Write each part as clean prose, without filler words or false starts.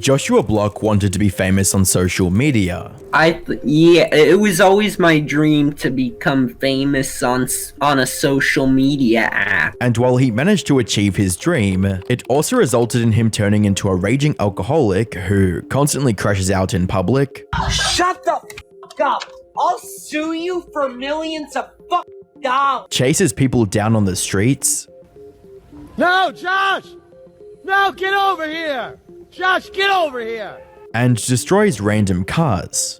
Joshua Block wanted to be famous on social media. Yeah, it was always my dream to become famous on a social media app. And while he managed to achieve his dream, it also resulted in him turning into a raging alcoholic who constantly crashes out in public. Shut the f*** up! I'll sue you for millions of dollars! Chases people down on the streets. No, Josh! No, get over here! Josh, get over here! And destroys random cars.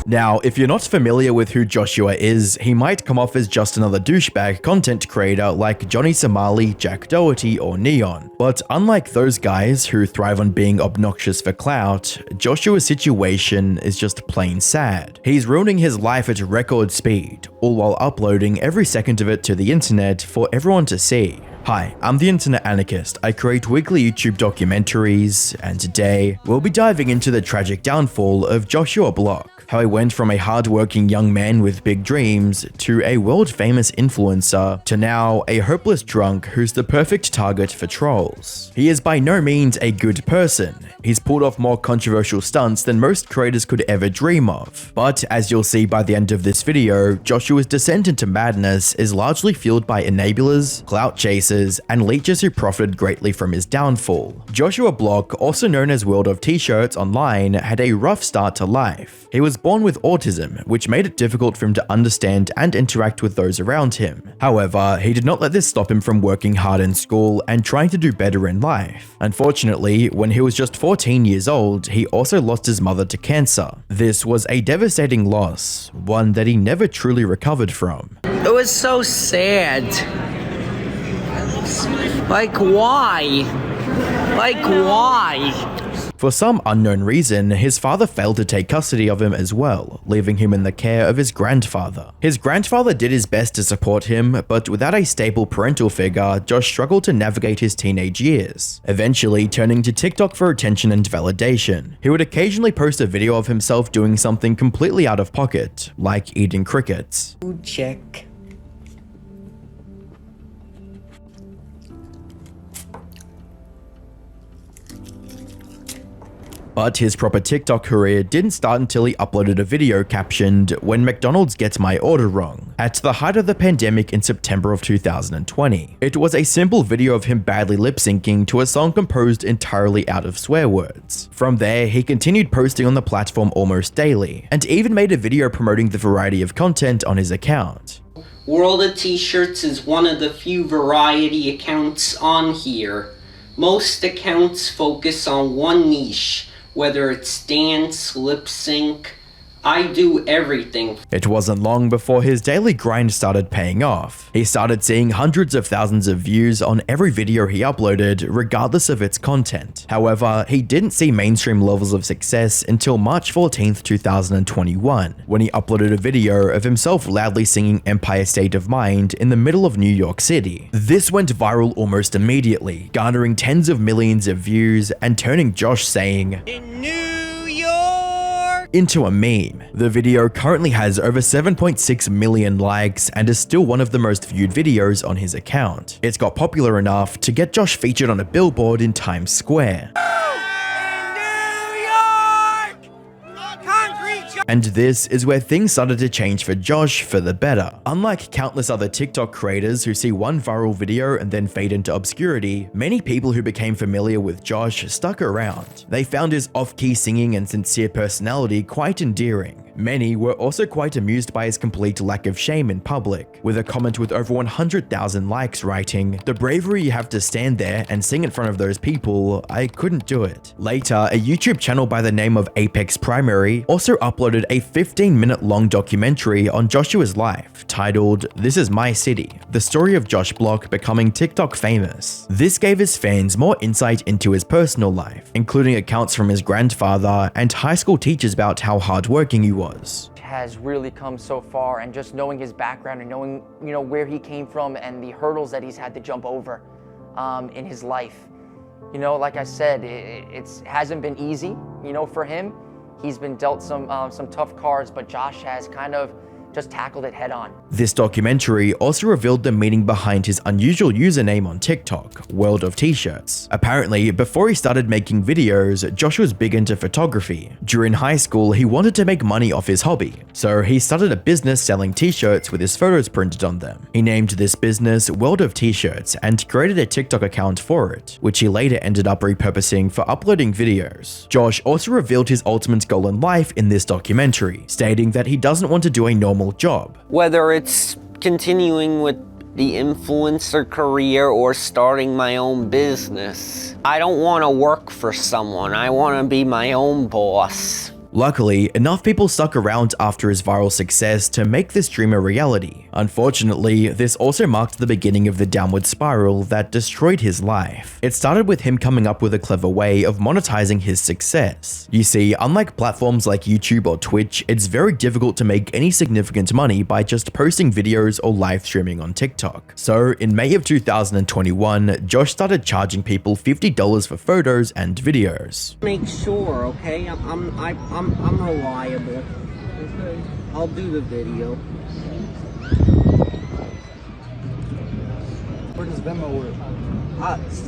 Now, if you're not familiar with who Joshua is, he might come off as just another douchebag content creator like Johnny Somali, Jack Doherty, or Neon. But unlike those guys who thrive on being obnoxious for clout, Joshua's situation is just plain sad. He's ruining his life at record speed, all while uploading every second of it to the internet for everyone to see. Hi, I'm the Internet Anarchist. I create weekly YouTube documentaries, and today we'll be diving into the tragic downfall of Joshua Block. How he went from a hard-working young man with big dreams to a world-famous influencer to now a hopeless drunk who's the perfect target for trolls. He is by no means a good person. He's pulled off more controversial stunts than most creators could ever dream of. But as you'll see by the end of this video, Joshua's descent into madness is largely fueled by enablers, clout chasers, and leeches who profited greatly from his downfall. Joshua Block, also known as WorldOfTshirts online, had a rough start to life. He was born with autism, which made it difficult for him to understand and interact with those around him. However, he did not let this stop him from working hard in school and trying to do better in life. Unfortunately, when he was just 14 years old, he also lost his mother to cancer. This was a devastating loss, one that he never truly recovered from. It was so sad. Like, why? Like, why? For some unknown reason, his father failed to take custody of him as well, leaving him in the care of his grandfather. His grandfather did his best to support him, but without a stable parental figure, Josh struggled to navigate his teenage years, eventually turning to TikTok for attention and validation. He would occasionally post a video of himself doing something completely out of pocket, like eating crickets. Check. But his proper TikTok career didn't start until he uploaded a video captioned, "When McDonald's gets my order wrong," at the height of the pandemic in September of 2020. It was a simple video of him badly lip-syncing to a song composed entirely out of swear words. From there, he continued posting on the platform almost daily, and even made a video promoting the variety of content on his account. WorldOfTshirts is one of the few variety accounts on here. Most accounts focus on one niche, whether it's dance, lip sync. I do everything. It wasn't long before his daily grind started paying off. He started seeing hundreds of thousands of views on every video he uploaded, regardless of its content. However, he didn't see mainstream levels of success until March 14th, 2021, when he uploaded a video of himself loudly singing Empire State of Mind in the middle of New York City. This went viral almost immediately, garnering tens of millions of views and turning Josh saying, In New York! into a meme. The video currently has over 7.6 million likes and is still one of the most viewed videos on his account. It's got popular enough to get Josh featured on a billboard in Times Square. And this is where things started to change for Josh for the better. Unlike countless other TikTok creators who see one viral video and then fade into obscurity, many people who became familiar with Josh stuck around. They found his off-key singing and sincere personality quite endearing. Many were also quite amused by his complete lack of shame in public, with a comment with over 100,000 likes writing, "The bravery you have to stand there and sing in front of those people, I couldn't do it." Later, a YouTube channel by the name of Apex Primary also uploaded a 15-minute long documentary on Joshua's life, titled "This Is My City: The Story of Josh Block Becoming TikTok Famous." This gave his fans more insight into his personal life, including accounts from his grandfather and high school teachers about how hardworking he was. Has really come so far, and just knowing his background and knowing, where he came from and the hurdles that he's had to jump over in his life. Like I said, it hasn't been easy, for him. He's been dealt some tough cards, but Josh has kind of just tackled it head on. This documentary also revealed the meaning behind his unusual username on TikTok, WorldOfTshirts. Apparently, before he started making videos, Josh was big into photography. During high school, he wanted to make money off his hobby, so he started a business selling t-shirts with his photos printed on them. He named this business WorldOfTshirts and created a TikTok account for it, which he later ended up repurposing for uploading videos. Josh also revealed his ultimate goal in life in this documentary, stating that he doesn't want to do a normal job. Whether it's continuing with the influencer career or starting my own business, I don't want to work for someone. I want to be my own boss. Luckily, enough people stuck around after his viral success to make this dream a reality. Unfortunately, this also marked the beginning of the downward spiral that destroyed his life. It started with him coming up with a clever way of monetizing his success. You see, unlike platforms like YouTube or Twitch, it's very difficult to make any significant money by just posting videos or live streaming on TikTok. So, in May of 2021, Josh started charging people $50 for photos and videos. Make sure, okay? I'm reliable. Okay. I'll do the video. Where does Venmo work?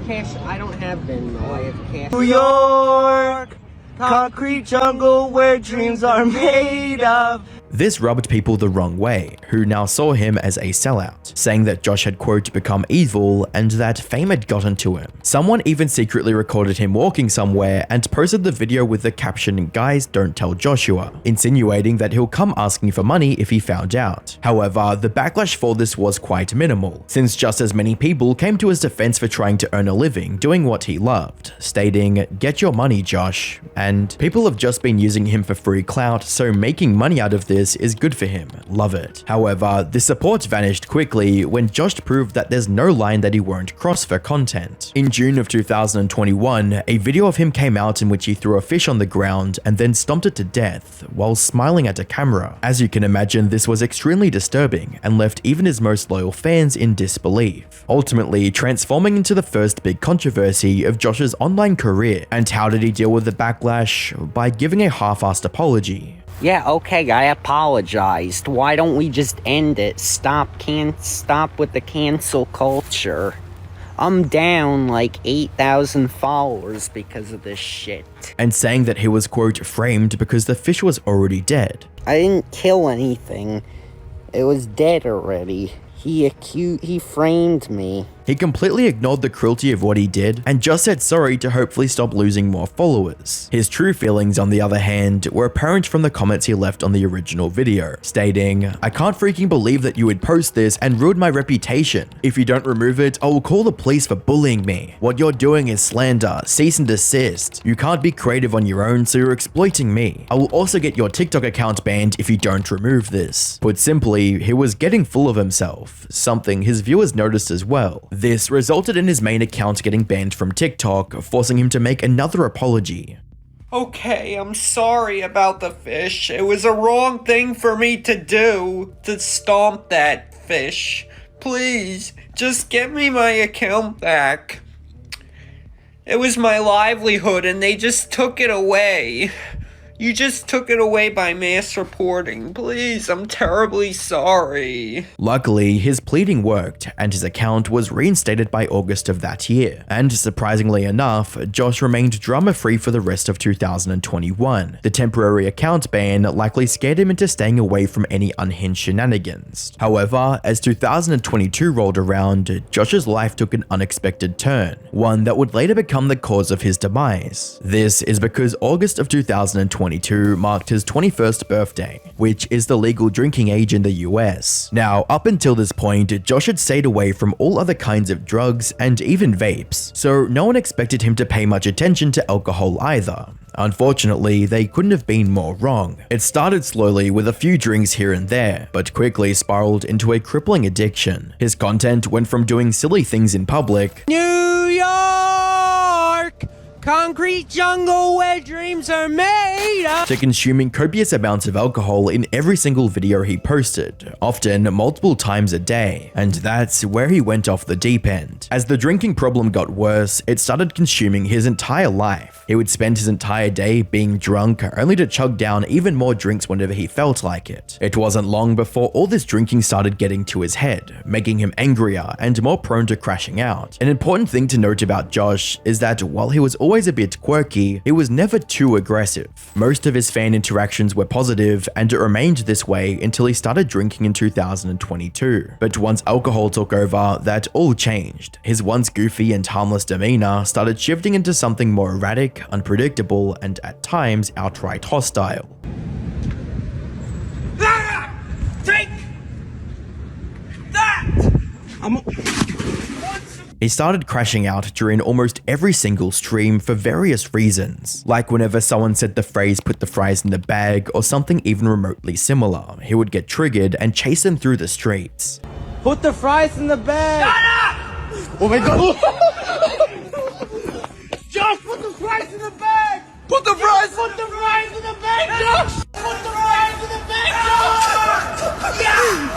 Cash. I don't have Venmo. I have cash. New York, concrete jungle where dreams are made of. This rubbed people the wrong way, who now saw him as a sellout, saying that Josh had quote become evil and that fame had gotten to him. Someone even secretly recorded him walking somewhere and posted the video with the caption, "Guys, don't tell Joshua," insinuating that he'll come asking for money if he found out. However, the backlash for this was quite minimal, since just as many people came to his defense for trying to earn a living doing what he loved, stating, "Get your money, Josh," and people have just been using him for free clout, so making money out of this is good for him. Love it. However, the support vanished quickly when Josh proved that there's no line that he won't cross for content. In June of 2021, a video of him came out in which he threw a fish on the ground and then stomped it to death while smiling at a camera. As you can imagine, this was extremely disturbing and left even his most loyal fans in disbelief, ultimately transforming into the first big controversy of Josh's online career. And how did he deal with the backlash? By giving a half-assed apology. Yeah, okay, I apologized. Why don't we just end it? Stop with the cancel culture. I'm down like 8,000 followers because of this shit. And saying that he was quote framed because the fish was already dead. I didn't kill anything. It was dead already. He framed me. He completely ignored the cruelty of what he did and just said sorry to hopefully stop losing more followers. His true feelings, on the other hand, were apparent from the comments he left on the original video, stating, "I can't freaking believe that you would post this and ruin my reputation. If you don't remove it, I will call the police for bullying me. What you're doing is slander, cease and desist. You can't be creative on your own, so you're exploiting me. I will also get your TikTok account banned if you don't remove this." Put simply, he was getting full of himself, something his viewers noticed as well. This resulted in his main account getting banned from TikTok, forcing him to make another apology. Okay, I'm sorry about the fish. It was a wrong thing for me to do, to stomp that fish. Please, just get me my account back. It was my livelihood and they just took it away. You just took it away by mass reporting. Please, I'm terribly sorry. Luckily, his pleading worked, and his account was reinstated by August of that year. And surprisingly enough, Josh remained drama-free for the rest of 2021. The temporary account ban likely scared him into staying away from any unhinged shenanigans. However, as 2022 rolled around, Josh's life took an unexpected turn, one that would later become the cause of his demise. This is because August of 2022 marked his 21st birthday, which is the legal drinking age in the US. Now, up until this point, Josh had stayed away from all other kinds of drugs and even vapes, so no one expected him to pay much attention to alcohol either. Unfortunately, they couldn't have been more wrong. It started slowly with a few drinks here and there, but quickly spiraled into a crippling addiction. His content went from doing silly things in public, New York, Concrete jungle where dreams are made of. To consuming copious amounts of alcohol in every single video he posted, often multiple times a day, and that's where he went off the deep end. As the drinking problem got worse, it started consuming his entire life. He would spend his entire day being drunk, only to chug down even more drinks whenever he felt like it. It wasn't long before all this drinking started getting to his head, making him angrier and more prone to crashing out. An important thing to note about Josh is that while he was always a bit quirky, he was never too aggressive. Most of his fan interactions were positive, and it remained this way until he started drinking in 2022. But once alcohol took over, that all changed. His once goofy and harmless demeanor started shifting into something more erratic, unpredictable, and at times outright hostile. Take that! He started crashing out during almost every single stream for various reasons, like whenever someone said the phrase "put the fries in the bag" or something even remotely similar, he would get triggered and chase them through the streets. Put the fries in the bag. Shut up! Oh my god. Josh, put the fries in the bag. Put the fries. Put the fries in the bag, Josh. Put the fries in the bag, Josh. Yeah!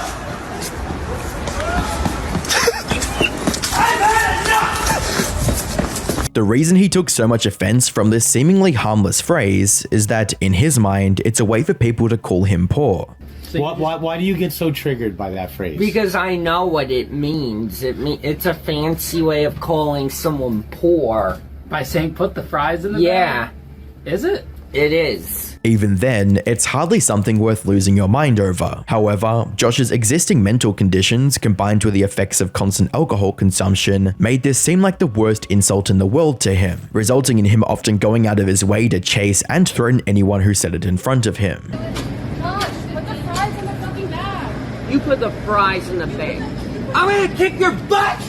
The reason he took so much offense from this seemingly harmless phrase is that, in his mind, it's a way for people to call him poor. Why do you get so triggered by that phrase? Because I know what it means. It's a fancy way of calling someone poor. By saying put the fries in the Yeah, bag? Is it? it is. Even then, it's hardly something worth losing your mind over. However, Josh's existing mental conditions, combined with the effects of constant alcohol consumption, made this seem like the worst insult in the world to him, resulting in him often going out of his way to chase and threaten anyone who said it in front of him. Gosh, put the fries in the fucking bag. You put the fries in the bag. I'm gonna kick your butt!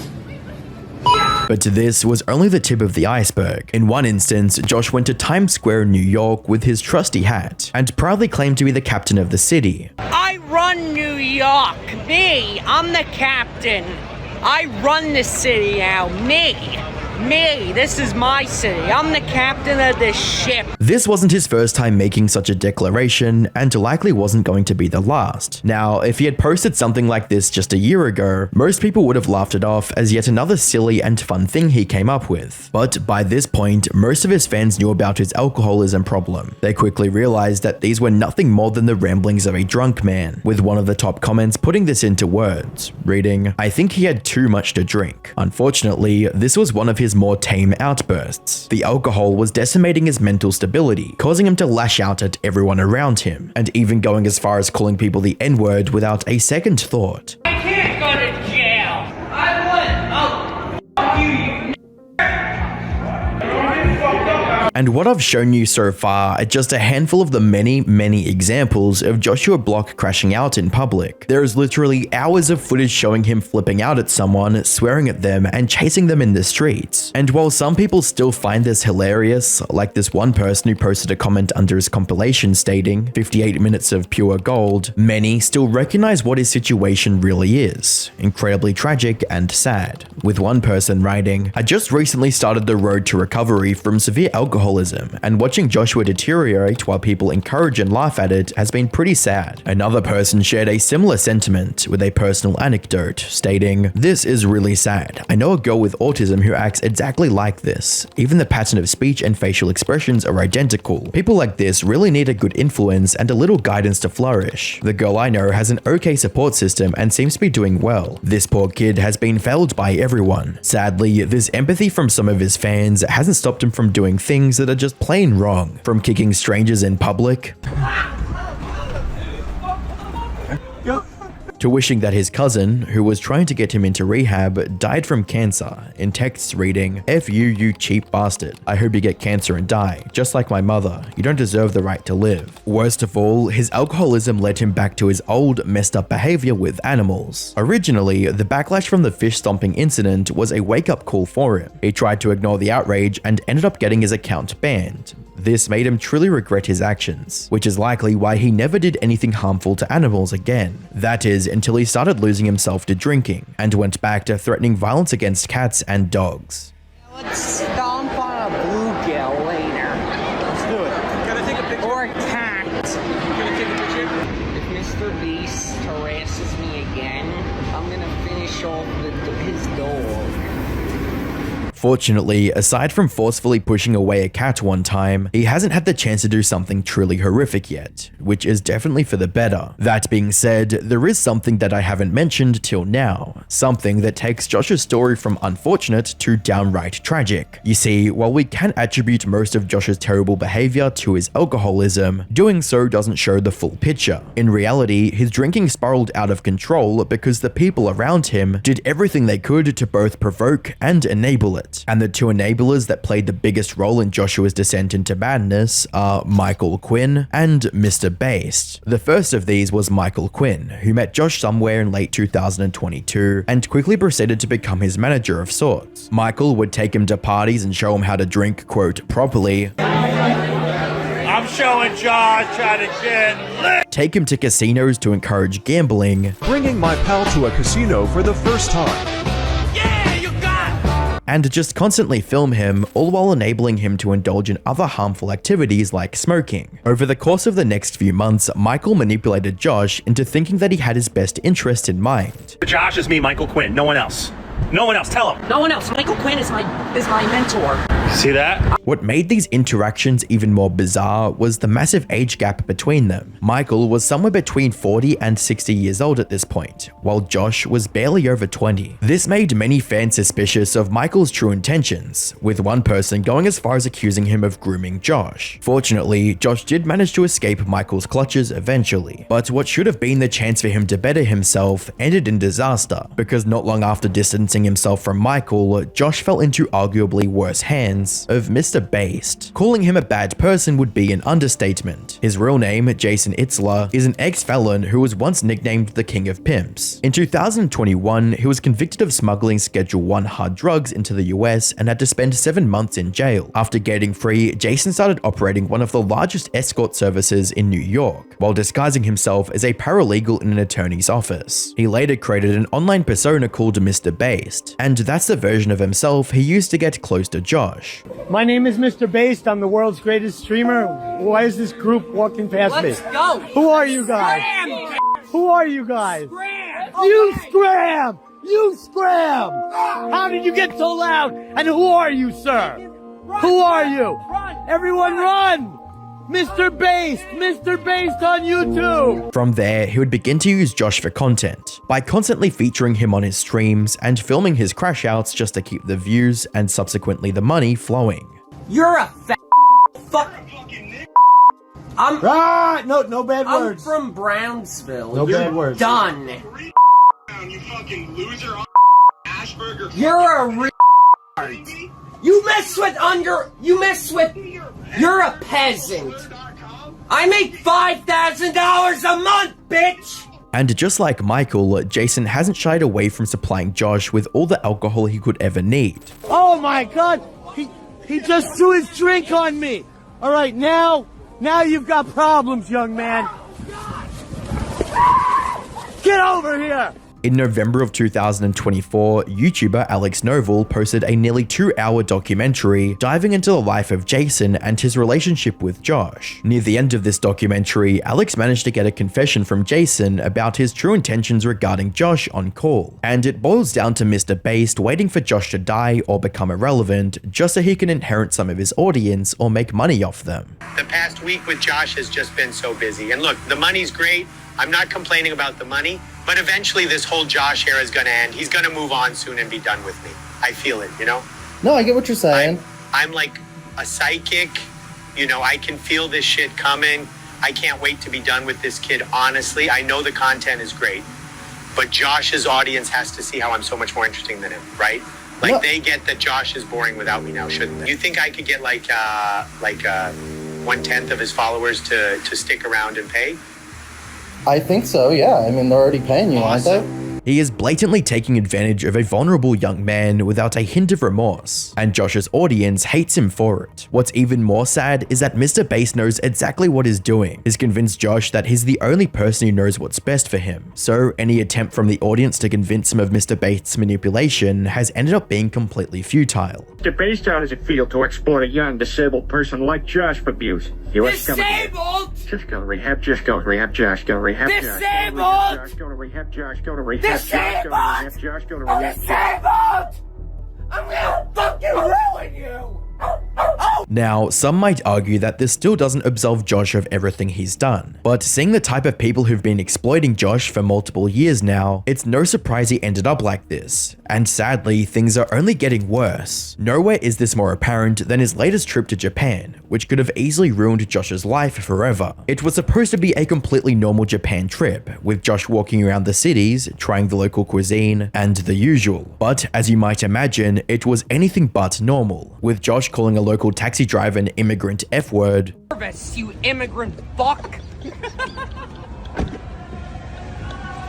But this was only the tip of the iceberg. In one instance, Josh went to Times Square in New York with his trusty hat and proudly claimed to be the captain of the city. I run New York. Me. I'm the captain. I run the city now. Me. This is my city. I'm the captain of this ship. This wasn't his first time making such a declaration, and likely wasn't going to be the last. Now, if he had posted something like this just a year ago, most people would have laughed it off as yet another silly and fun thing he came up with. But by this point, most of his fans knew about his alcoholism problem. They quickly realized that these were nothing more than the ramblings of a drunk man, with one of the top comments putting this into words, reading, "I think he had too much to drink." Unfortunately, this was one of his more tame outbursts. The alcohol was decimating his mental stability, causing him to lash out at everyone around him, and even going as far as calling people the N-word without a second thought. I can't go to jail. I won. Oh, f*** you. And what I've shown you so far are just a handful of the many examples of Joshua Block crashing out in public. There is literally hours of footage showing him flipping out at someone, swearing at them, and chasing them in the streets. And while some people still find this hilarious, like this one person who posted a comment under his compilation stating 58 minutes of pure gold, many still recognize what his situation really is, incredibly tragic and sad. With one person writing, "I just recently started the road to recovery from severe alcoholism, and watching Joshua deteriorate while people encourage and laugh at it has been pretty sad." Another person shared a similar sentiment with a personal anecdote, stating, "This is really sad. I know a girl with autism who acts exactly like this. Even the pattern of speech and facial expressions are identical. People like this really need a good influence and a little guidance to flourish. The girl I know has an okay support system and seems to be doing well. This poor kid has been failed by everyone." Sadly, this empathy from some of his fans hasn't stopped him from doing things that are just plain wrong, from kicking strangers in public to wishing that his cousin, who was trying to get him into rehab, died from cancer, in texts reading, "F you, you cheap bastard. I hope you get cancer and die, just like my mother. You don't deserve the right to live." Worst of all, his alcoholism led him back to his old, messed up behavior with animals. Originally, the backlash from the fish stomping incident was a wake-up call for him. He tried to ignore the outrage and ended up getting his account banned. This made him truly regret his actions, which is likely why he never did anything harmful to animals again. That is, until he started losing himself to drinking, and went back to threatening violence against cats and dogs. Let's stomp on a blue Fortunately, aside from forcefully pushing away a cat one time, he hasn't had the chance to do something truly horrific yet, which is definitely for the better. That being said, there is something that I haven't mentioned till now, something that takes Josh's story from unfortunate to downright tragic. You see, while we can attribute most of Josh's terrible behavior to his alcoholism, doing so doesn't show the full picture. In reality, his drinking spiraled out of control because the people around him did everything they could to both provoke and enable it. And the two enablers that played the biggest role in Joshua's descent into madness are Michael Quinn and Mr. Based. The first of these was Michael Quinn, who met Josh somewhere in late 2022 and quickly proceeded to become his manager of sorts. Michael would take him to parties and show him how to drink, quote, properly. I'm showing Josh how to get lit. Take him to casinos to encourage gambling. Bringing my pal to a casino for the first time. Yeah, you got it. And just constantly film him, all while enabling him to indulge in other harmful activities like smoking. Over the course of the next few months, Michael manipulated Josh into thinking that he had his best interest in mind. Josh is me, Michael Quinn, no one else. No one else, tell him. No one else. Michael Quinn is my mentor. See that? What made these interactions even more bizarre was the massive age gap between them. Michael was somewhere between 40 and 60 years old at this point, while Josh was barely over 20. This made many fans suspicious of Michael's true intentions, with one person going as far as accusing him of grooming Josh. Fortunately, Josh did manage to escape Michael's clutches eventually, but what should have been the chance for him to better himself ended in disaster, because not long after distancing himself from Michael, Josh fell into arguably worse hands of Mr. Based. Calling him a bad person would be an understatement. His real name, Jason Itzler, is an ex-felon who was once nicknamed the King of Pimps. In 2021, he was convicted of smuggling Schedule I hard drugs into the US and had to spend 7 months in jail. After getting free, Jason started operating one of the largest escort services in New York, while disguising himself as a paralegal in an attorney's office. He later created an online persona called Mr. Based, and that's the version of himself he used to get close to Josh. My name is Mr. Based. I'm the world's greatest streamer. Why is this group walking past me? Let's go. Who are you guys? Scram. Who are you guys? Scram. You scram! You scram! How did you get so loud? And who are you, sir? Who are you? Everyone run! Mr. Based on YouTube! From there, he would begin to use Josh for content, by constantly featuring him on his streams and filming his crash outs just to keep the views and subsequently the money flowing. You're a fuck. No bad words. I'm from Brownsville. No You're bad words. Done. You fucking loser. Ashburger. You're a You mess with. You're a peasant. I make $5,000 a month, bitch. And just like Michael, Jason hasn't shied away from supplying Josh with all the alcohol he could ever need. Oh my God! He just threw his drink on me. All right, now you've got problems, young man. Get over here! In November of 2024, YouTuber Alex Novel posted a nearly 2-hour documentary diving into the life of Jason and his relationship with Josh. Near the end of this documentary, Alex managed to get a confession from Jason about his true intentions regarding Josh on call, and it boils down to Mr. Based waiting for Josh to die or become irrelevant just so he can inherit some of his audience or make money off them. The past week with Josh has just been so busy, and look, the money's great. I'm not complaining about the money, but eventually this whole Josh era is going to end. He's going to move on soon and be done with me. I feel it, you know? No, I get what you're saying. I'm like a psychic. You know, I can feel this shit coming. I can't wait to be done with this kid, honestly. I know the content is great, but Josh's audience has to see how I'm so much more interesting than him, right? Like, No. they get that Josh is boring without me now, shouldn't they? You think I could get like 1/10 of his followers to stick around and pay? I think so, yeah. I mean, they're already paying you, aren't they? He is blatantly taking advantage of a vulnerable young man without a hint of remorse, and Josh's audience hates him for it. What's even more sad is that Mr. Bass knows exactly what he's doing. He's convinced Josh that he's the only person who knows what's best for him, so any attempt from the audience to convince him of Mr. Bass' manipulation has ended up being completely futile. Mr. Bass, how does it feel to exploit a young, disabled person like Josh for abuse? Disabled? Just go to rehab, just go to rehab, Josh, go to rehab, Disabled? Josh, go to rehab, Josh, go to rehab, Josh, go to rehab, Josh, go to rehab, Josh. Disabled! I'm gonna fucking Now, some might argue that this still doesn't absolve Josh of everything he's done, but seeing the type of people who've been exploiting Josh for multiple years now, it's no surprise he ended up like this. And sadly, things are only getting worse. Nowhere is this more apparent than his latest trip to Japan, which could have easily ruined Josh's life forever. It was supposed to be a completely normal Japan trip, with Josh walking around the cities, trying the local cuisine, and the usual. But as you might imagine, it was anything but normal, with Josh calling a local taxi driver an immigrant F-word, You immigrant fuck!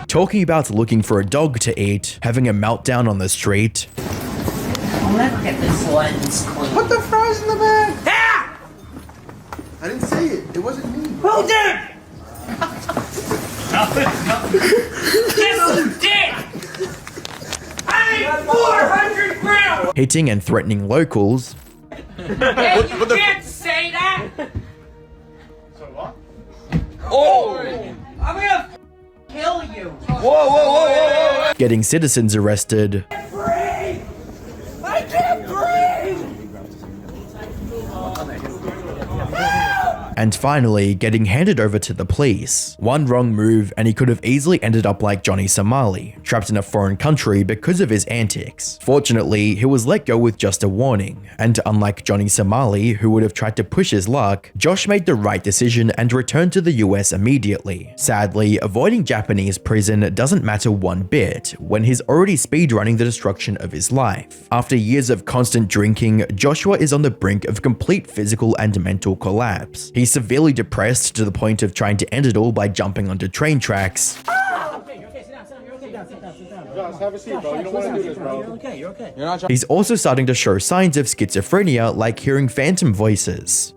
talking about looking for a dog to eat, having a meltdown on the street, Let's get this lens clean. Put the fries in the bag. Ah! I didn't say it. It wasn't me. Who did? Yes, you did! I need 400 grams! hitting and threatening locals, Hey, you can't say that! So what? Oh! I'm gonna kill you! Whoa. getting citizens arrested, Breathe! I can't breathe! and finally getting handed over to the police. One wrong move and he could have easily ended up like Johnny Somali, trapped in a foreign country because of his antics. Fortunately, he was let go with just a warning, and unlike Johnny Somali, who would have tried to push his luck, Josh made the right decision and returned to the US immediately. Sadly, avoiding Japanese prison doesn't matter one bit when he's already speedrunning the destruction of his life. After years of constant drinking, Joshua is on the brink of complete physical and mental collapse. He's severely depressed to the point of trying to end it all by jumping onto train tracks. Josh, have a seat, bro. You don't want to do this, bro. You're okay. You're okay. You're not He's also starting to show signs of schizophrenia, like hearing phantom voices.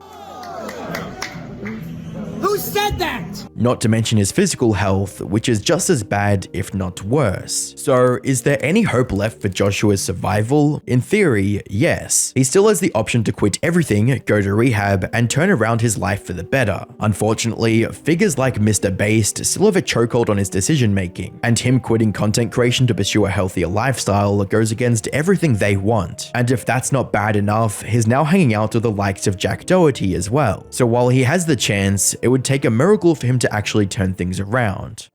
Who said that? Not to mention his physical health, which is just as bad, if not worse. So, is there any hope left for Joshua's survival? In theory, yes. He still has the option to quit everything, go to rehab, and turn around his life for the better. Unfortunately, figures like Mr. Based still have a chokehold on his decision making, and him quitting content creation to pursue a healthier lifestyle goes against everything they want. And if that's not bad enough, he's now hanging out with the likes of Jack Doherty as well. So while he has the chance, it would take a miracle for him to actually turn things around.